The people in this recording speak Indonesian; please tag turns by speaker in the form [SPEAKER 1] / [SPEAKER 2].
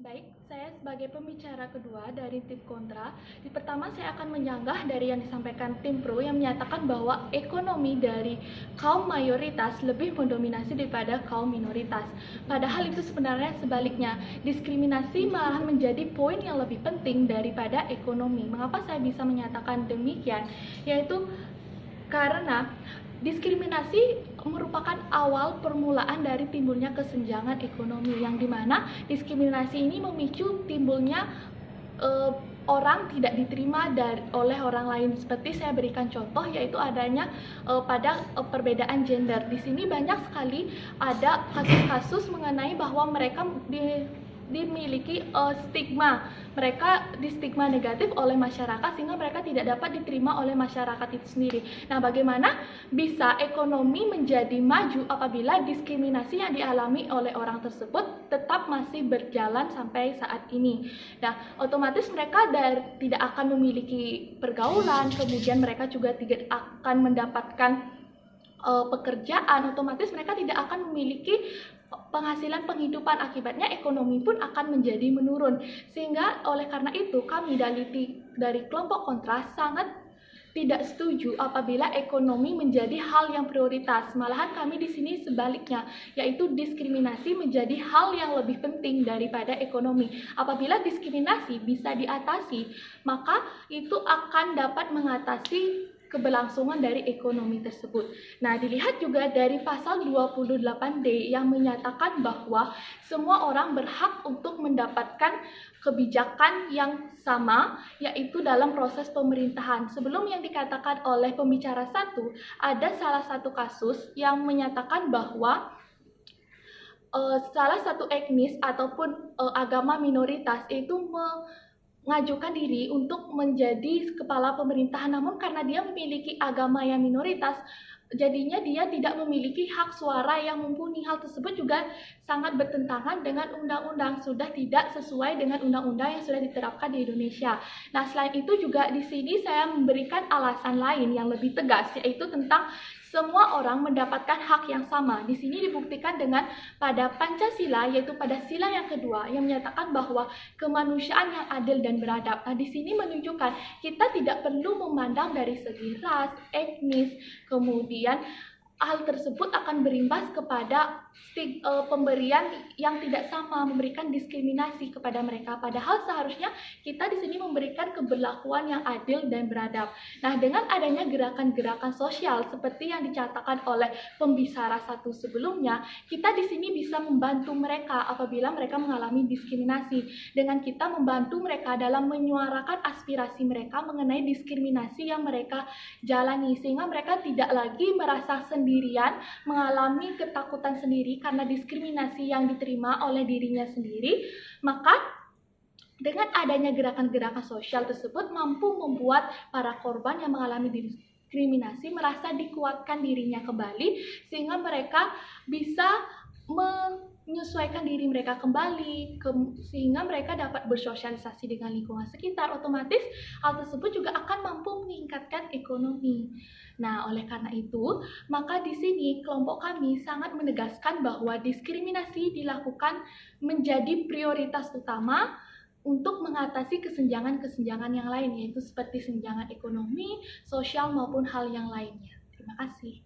[SPEAKER 1] Baik, saya sebagai pembicara kedua dari tim kontra. Pertama, saya akan menyanggah dari yang disampaikan tim pro yang menyatakan bahwa ekonomi dari kaum mayoritas lebih mendominasi daripada kaum minoritas. Padahal itu sebenarnya sebaliknya. Diskriminasi malah menjadi poin yang lebih penting daripada ekonomi. Mengapa saya bisa menyatakan demikian? Yaitu karena diskriminasi merupakan awal permulaan dari timbulnya kesenjangan ekonomi, yang dimana diskriminasi ini memicu timbulnya orang tidak diterima oleh orang lain. Seperti saya berikan contoh, yaitu adanya pada perbedaan gender. Di sini banyak sekali ada kasus-kasus mengenai bahwa mereka dimiliki stigma, mereka distigma negatif oleh masyarakat sehingga mereka tidak dapat diterima oleh masyarakat itu sendiri. Nah, bagaimana bisa ekonomi menjadi maju apabila diskriminasi yang dialami oleh orang tersebut tetap masih berjalan sampai saat ini? Nah, otomatis mereka tidak akan memiliki pergaulan, kemudian mereka juga tidak akan mendapatkan pekerjaan, otomatis mereka tidak akan memiliki penghasilan penghidupan, akibatnya ekonomi pun akan menjadi menurun. Sehingga oleh karena itu kami dari kelompok kontra sangat tidak setuju apabila ekonomi menjadi hal yang prioritas. Malahan kami di sini sebaliknya, yaitu diskriminasi menjadi hal yang lebih penting daripada ekonomi. Apabila diskriminasi bisa diatasi, maka itu akan dapat mengatasi keberlangsungan dari ekonomi tersebut. Nah, dilihat juga dari pasal 28D yang menyatakan bahwa semua orang berhak untuk mendapatkan kebijakan yang sama, yaitu dalam proses pemerintahan. Sebelum yang dikatakan oleh pembicara satu, ada salah satu kasus yang menyatakan bahwa salah satu etnis ataupun agama minoritas itu mengajukan diri untuk menjadi kepala pemerintahan, namun karena dia memiliki agama yang minoritas, jadinya dia tidak memiliki hak suara yang mumpuni. Hal tersebut juga sangat bertentangan dengan undang-undang, sudah tidak sesuai dengan undang-undang yang sudah diterapkan di Indonesia. Nah, selain itu juga di sini saya memberikan alasan lain yang lebih tegas, yaitu tentang semua orang mendapatkan hak yang sama. Di sini dibuktikan dengan pada Pancasila, yaitu pada sila yang kedua yang menyatakan bahwa kemanusiaan yang adil dan beradab. Nah, di sini menunjukkan kita tidak perlu memandang dari segi ras, etnis, kemudian hal tersebut akan berimbas kepada pemberian yang tidak sama, memberikan diskriminasi kepada mereka. Padahal seharusnya kita di sini memberikan keberlakuan yang adil dan beradab. Nah, dengan adanya gerakan-gerakan sosial seperti yang dicatatkan oleh pembicara satu sebelumnya, kita di sini bisa membantu mereka apabila mereka mengalami diskriminasi. Dengan kita membantu mereka dalam menyuarakan aspirasi mereka mengenai diskriminasi yang mereka jalani, sehingga mereka tidak lagi merasa sendirian, mengalami ketakutan sendiri karena diskriminasi yang diterima oleh dirinya sendiri. Maka dengan adanya gerakan-gerakan sosial tersebut mampu membuat para korban yang mengalami diskriminasi merasa dikuatkan dirinya kembali, sehingga mereka bisa menyesuaikan diri mereka kembali, sehingga mereka dapat bersosialisasi dengan lingkungan sekitar. Otomatis hal tersebut juga akan mampu meningkatkan ekonomi. Nah, oleh karena itu, maka di sini kelompok kami sangat menegaskan bahwa diskriminasi dilakukan menjadi prioritas utama untuk mengatasi kesenjangan-kesenjangan yang lain, yaitu seperti senjangan ekonomi, sosial, maupun hal yang lainnya. Terima kasih.